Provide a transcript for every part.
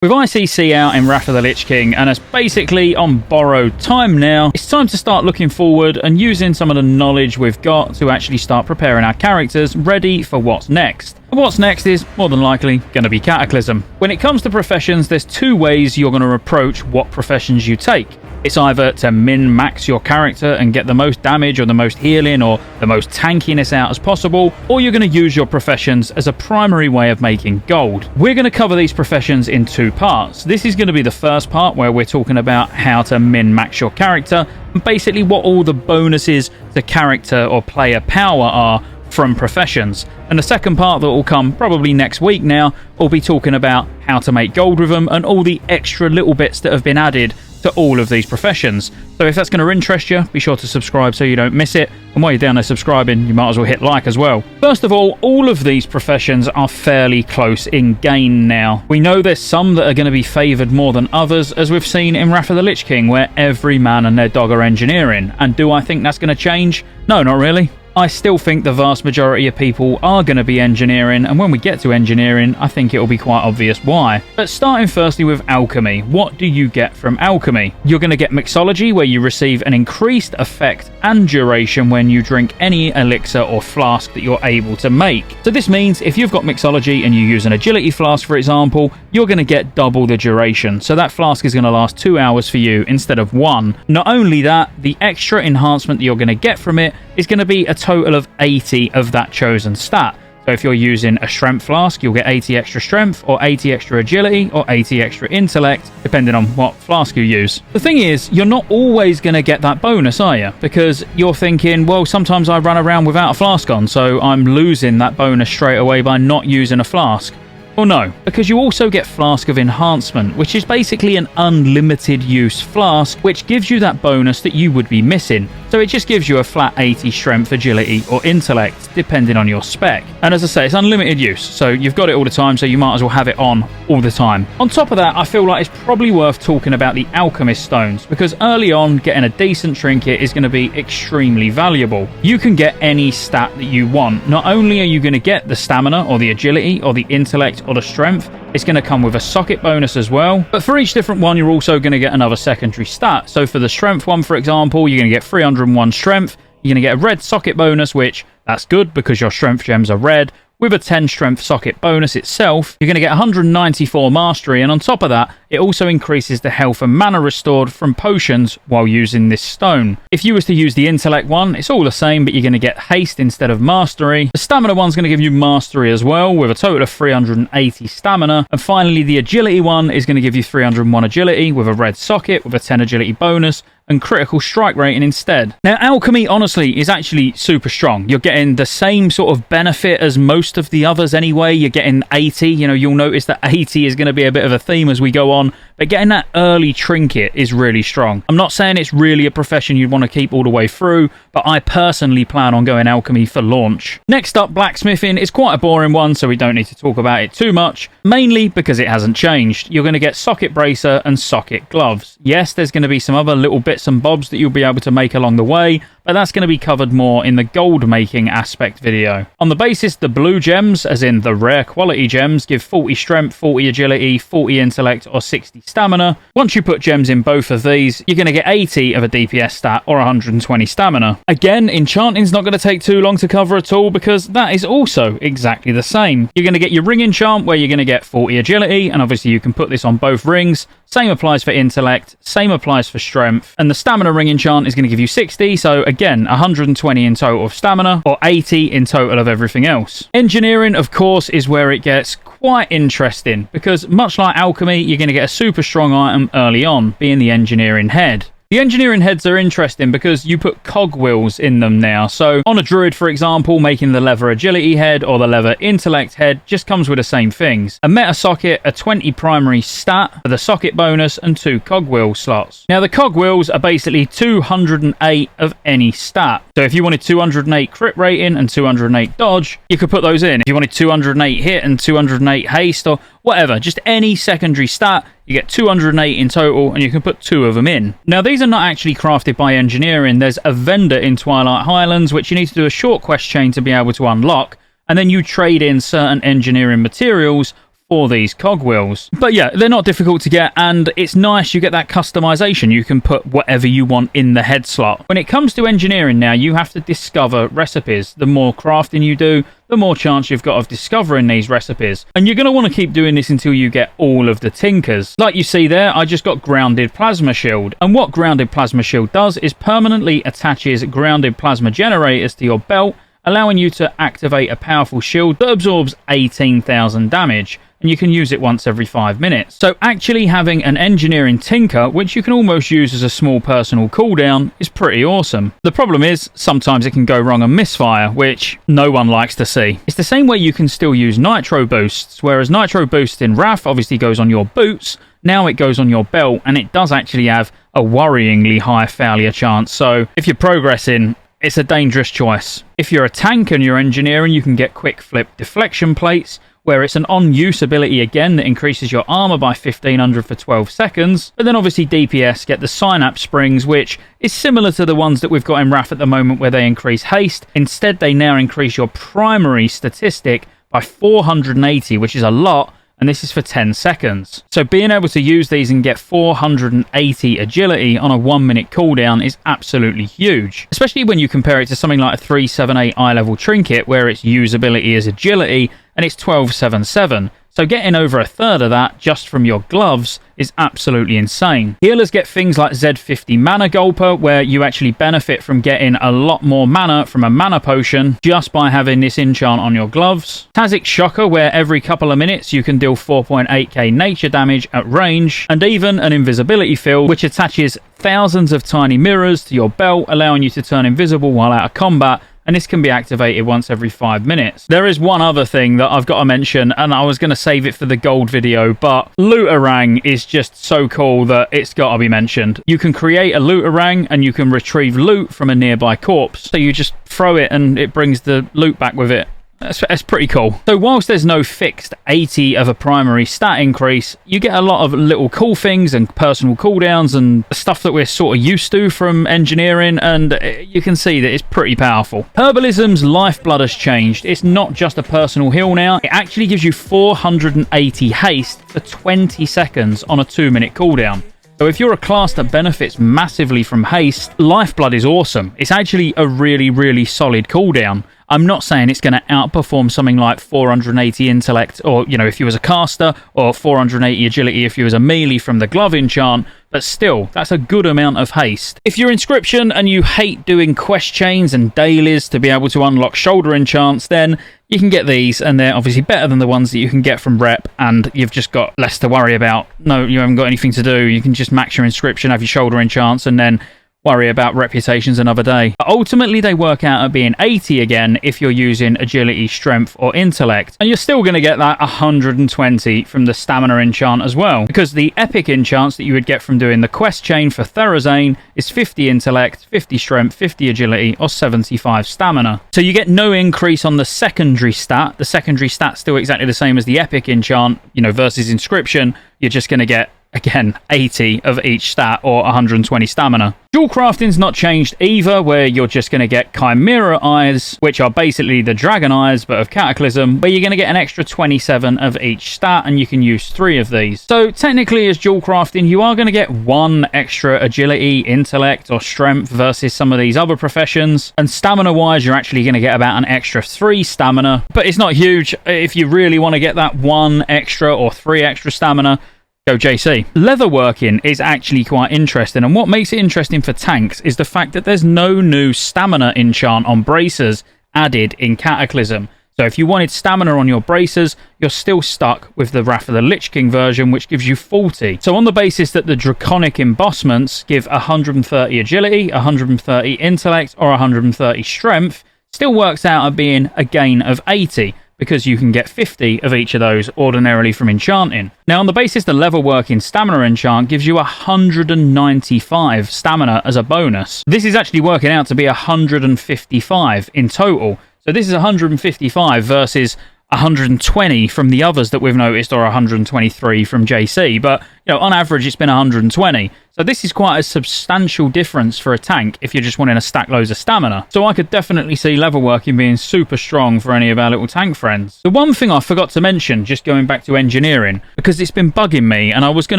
With ICC out in Wrath of the Lich King, and it's basically on borrowed time now, it's time to start looking forward and using some of the knowledge we've got to actually start preparing our characters ready for what's next. And what's next is, more than likely, going to be Cataclysm. When it comes to professions, there's two ways you're going to approach what professions you take. It's either to min-max your character and get the most damage or the most healing or the most tankiness out as possible, or you're going to use your professions as a primary way of making gold. We're going to cover these professions in two parts. This is going to be the first part where we're talking about how to min-max your character and basically what all the bonuses to character or player power are from professions. And the second part that will come probably next week now will be talking about how to make gold with them and all the extra little bits that have been added to all of these professions. So if that's going to interest you, be sure to subscribe so you don't miss it. And while you're down there subscribing, you might as well hit like as well. First of all of these professions are fairly close in gain now. We know there's some that are going to be favoured more than others, as we've seen in Wrath of the Lich King, where every man and their dog are engineering. And do I think that's going to change? No, not really. I still think the vast majority of people are going to be engineering, and when we get to engineering, I think it will be quite obvious why. But starting firstly with alchemy, what do you get from alchemy? You're going to get mixology, where you receive an increased effect and duration when you drink any elixir or flask that you're able to make. So this means if you've got mixology and you use an agility flask, for example, you're going to get double the duration. So that flask is going to last 2 hours for you instead of 1. Not only that, the extra enhancement that you're going to get from it is going to be a total of 80 of that chosen stat. So if you're using a strength flask, you'll get 80 extra strength, or 80 extra agility, or 80 extra intellect, depending on what flask you use. The thing is, you're not always going to get that bonus, are you? Because you're thinking, well, sometimes I run around without a flask on, so I'm losing that bonus straight away by not using a flask. Well, no, because you also get Flask of Enhancement, which is basically an unlimited use flask, which gives you that bonus that you would be missing. So it just gives you a flat 80 strength, agility, or intellect, depending on your spec. And as I say, it's unlimited use, so you've got it all the time, so you might as well have it on all the time. On top of that, I feel like it's probably worth talking about the Alchemist Stones, because early on, getting a decent trinket is going to be extremely valuable. You can get any stat that you want. Not only are you going to get the stamina, or the agility, or the intellect, or the strength, it's going to come with a socket bonus as well. But for each different one, you're also going to get another secondary stat. So for the strength one, for example, you're going to get 301 strength. You're going to get a red socket bonus, which that's good because your strength gems are red. With a 10 strength socket bonus itself, you're going to get 194 mastery, and on top of that, it also increases the health and mana restored from potions while using this stone. If you was to use the intellect one, it's all the same, but you're going to get haste instead of mastery. The stamina one's going to give you mastery as well, with a total of 380 stamina. And finally, the agility one is going to give you 301 agility with a red socket with a 10 agility bonus and critical strike rating instead. Now, alchemy, honestly, is actually super strong. You're getting the same sort of benefit as most of the others anyway. You're getting 80. You know, you'll notice that 80 is going to be a bit of a theme as we go on. But getting that early trinket is really strong. I'm not saying it's really a profession you'd want to keep all the way through, but I personally plan on going alchemy for launch. Next up, blacksmithing is quite a boring one, so we don't need to talk about it too much, mainly because it hasn't changed. You're going to get socket bracer and socket gloves. Yes, there's going to be some other little bits and bobs that you'll be able to make along the way, but that's going to be covered more in the gold making aspect video. On the basis, the blue gems, as in the rare quality gems, give 40 strength, 40 agility, 40 intellect, or 60 stamina. Once you put gems in both of these, you're going to get 80 of a DPS stat or 120 stamina. Again, enchanting's not going to take too long to cover at all because that is also exactly the same. You're going to get your ring enchant where you're going to get 40 agility, and obviously you can put this on both rings. Same applies for intellect, same applies for strength, and the stamina ring enchant is going to give you 60, so again 120 in total of stamina or 80 in total of everything else. Engineering, of course, is where it gets quite interesting because much like alchemy, you're going to get a super strong item early on, being the engineering head. The engineering heads are interesting because you put cogwheels in them now. So on a druid, for example, making the leather agility head or the leather intellect head just comes with the same things. A meta socket, a 20 primary stat for the socket bonus, and 2 cogwheel slots. Now the cogwheels are basically 208 of any stat. So if you wanted 208 crit rating and 208 dodge, you could put those in. If you wanted 208 hit and 208 haste or whatever, just any secondary stat, you get 208 in total, and you can put 2 of them in. Now, these are not actually crafted by engineering. There's a vendor in Twilight Highlands, which you need to do a short quest chain to be able to unlock, and then you trade in certain engineering materials for these cogwheels. But yeah, they're not difficult to get, and it's nice you get that customization. You can put whatever you want in the head slot. When it comes to engineering now, you have to discover recipes. The more crafting you do, the more chance you've got of discovering these recipes. And you're going to want to keep doing this until you get all of the tinkers. Like you see there, I just got grounded plasma shield. And what grounded plasma shield does is permanently attaches grounded plasma generators to your belt, allowing you to activate a powerful shield that absorbs 18,000 damage. And you can use it once every 5 minutes. So actually having an engineering tinker, which you can almost use as a small personal cooldown, is pretty awesome. The problem is, sometimes it can go wrong and misfire, which no one likes to see. It's the same way you can still use nitro boosts, whereas nitro boost in Wrath obviously goes on your boots, now it goes on your belt, and it does actually have a worryingly high failure chance. So if you're progressing, it's a dangerous choice. If you're a tank and you're engineering, you can get quick flip deflection plates, where it's an on-use ability again that increases your armor by 1500 for 12 seconds. But then obviously DPS get the Synapse Springs, which is similar to the ones that we've got in Wrath at the moment where they increase haste. Instead, they now increase your primary statistic by 480, which is a lot, and this is for 10 seconds. So being able to use these and get 480 agility on a 1 minute cooldown is absolutely huge, especially when you compare it to something like a 378 eye level trinket where its usability is agility and it's 1277. So getting over a third of that just from your gloves is absolutely insane. Healers get things like Z50 Mana Gulper, where you actually benefit from getting a lot more mana from a mana potion just by having this enchant on your gloves. Tazik Shocker, where every couple of minutes you can deal 4.8k nature damage at range. And even an invisibility field, which attaches thousands of tiny mirrors to your belt, allowing you to turn invisible while out of combat. And this can be activated once every 5 minutes. There is one other thing that I've got to mention, and I was going to save it for the gold video, but Looterang is just so cool that it's got to be mentioned. You can create a Looterang and you can retrieve loot from a nearby corpse. So you just throw it and it brings the loot back with it. That's pretty cool. So whilst there's no fixed 80 of a primary stat increase, you get a lot of little cool things and personal cooldowns and stuff that we're sort of used to from engineering, and you can see that it's pretty powerful. Herbalism's lifeblood has changed. It's not just a personal heal now. It actually gives you 480 haste for 20 seconds on a 2 minute cooldown. So if you're a class that benefits massively from haste, Lifeblood is awesome. It's actually a really, really solid cooldown. I'm not saying it's going to outperform something like 480 intellect, or, you know, if you was a caster, or 480 agility if you was a melee from the glove enchant, but still, that's a good amount of haste. If you're Inscription and you hate doing quest chains and dailies to be able to unlock shoulder enchants, then you can get these, and they're obviously better than the ones that you can get from Rep, and you've just got less to worry about. No, you haven't got anything to do. You can just max your Inscription, have your shoulder enchants, and then worry about reputations another day. But ultimately, they work out at being 80 again if you're using agility, strength, or intellect. And you're still going to get that 120 from the stamina enchant as well, because the epic enchants that you would get from doing the quest chain for Therazane is 50 intellect, 50 strength, 50 agility, or 75 stamina. So you get no increase on the secondary stat. The secondary stat's still exactly the same as the epic enchant, you know, versus Inscription. You're just going to get, again, 80 of each stat, or 120 stamina. Dual crafting's not changed either, where you're just going to get Chimera Eyes, which are basically the Dragon Eyes, but of Cataclysm, where you're going to get an extra 27 of each stat, and you can use 3 of these. So technically, as dual crafting, you are going to get 1 extra agility, intellect, or strength versus some of these other professions. And stamina-wise, you're actually going to get about an extra 3 stamina, but it's not huge. If you really want to get that 1 extra or 3 extra stamina, go JC. Leatherworking is actually quite interesting, and what makes it interesting for tanks is the fact that there's no new stamina enchant on bracers added in Cataclysm. So if you wanted stamina on your bracers, you're still stuck with the Wrath of the Lich King version, which gives you 40. So on the basis that the Draconic Embossments give 130 agility, 130 intellect, or 130 strength, still works out at being a gain of 80. Because you can get 50 of each of those ordinarily from enchanting. Now, on the basis the level working stamina enchant gives you 195 stamina as a bonus. This is actually working out to be 155 in total. So this is 155 versus 120 from the others that we've noticed, or 123 from JC, but on average it's been 120. So this is quite a substantial difference for a tank if you're just wanting to stack loads of stamina. So I could definitely see level working being super strong for any of our little tank friends. The one thing I forgot to mention, just going back to engineering, because it's been bugging me, and I was going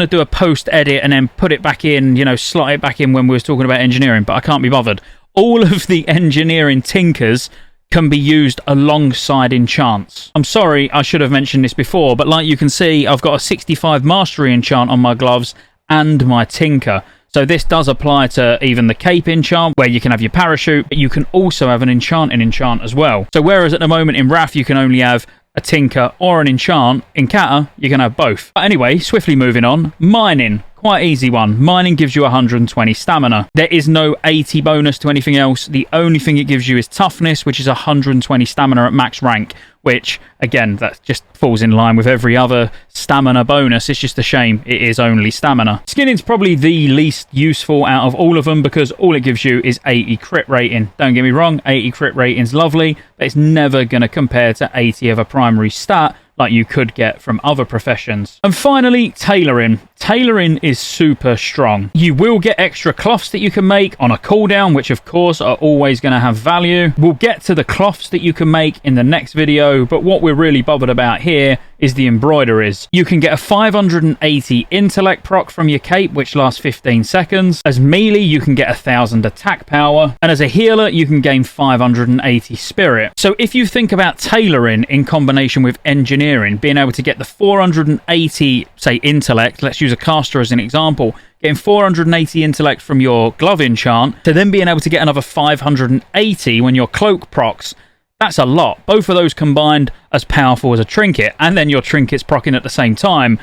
to do a post edit and then put it back in, slot it back in when we was talking about engineering, but I can't be bothered. All of the engineering tinkers can be used alongside enchants. I'm sorry, I should have mentioned this before, but like you can see, I've got a 65 mastery enchant on my gloves and my tinker. So this does apply to even the cape enchant, where you can have your parachute, but you can also have an enchanting enchant as well. So whereas at the moment in Wrath you can only have a tinker or an enchant, in Cata you can have both. But anyway, swiftly moving on, mining. Quite easy one. Mining gives you 120 stamina. There is no 80 bonus to anything else. The only thing it gives you is toughness, which is 120 stamina at max rank, which, again, that just falls in line with every other stamina bonus. It's just a shame it is only stamina. Skinning's probably the least useful out of all of them because all it gives you is 80 crit rating. Don't get me wrong, 80 crit rating's lovely, but it's never going to compare to 80 of a primary stat like you could get from other professions. And finally, tailoring. Tailoring is super strong. You will get extra cloths that you can make on a cooldown, which of course are always going to have value. We'll get to the cloths that you can make in the next video, but what we're really bothered about here is the embroideries. You can get a 580 intellect proc from your cape, which lasts 15 seconds. As melee, you can get 1000 attack power. And as a healer, you can gain 580 spirit. So if you think about tailoring in combination with engineering, being able to get the 480, say, intellect, let's use a caster as an example, getting 480 intellect from your glove enchant, to then being able to get another 580 when your cloak procs, that's a lot. Both of those combined as powerful as a trinket, and then your trinkets procking at the same time.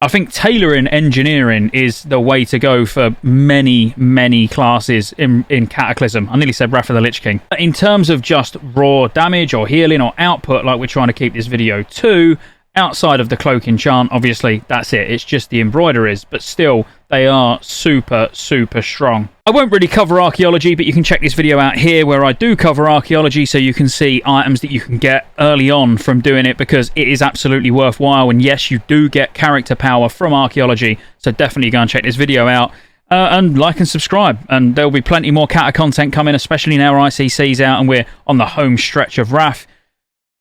I think tailoring engineering is the way to go for many, many classes in Cataclysm. I nearly said Wrath of the Lich King. In terms of just raw damage or healing or output, like we're trying to keep this video to, outside of the cloak enchant, obviously, that's it. It's just the embroideries, but still, they are super, super strong. I won't really cover archaeology, but you can check this video out here where I do cover archaeology, so you can see items that you can get early on from doing it, because it is absolutely worthwhile. And yes, you do get character power from archaeology, so definitely go and check this video out. And like and subscribe, and there'll be plenty more Cata content coming, especially now ICC's out and we're on the home stretch of Wrath.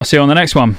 I'll see you on the next one.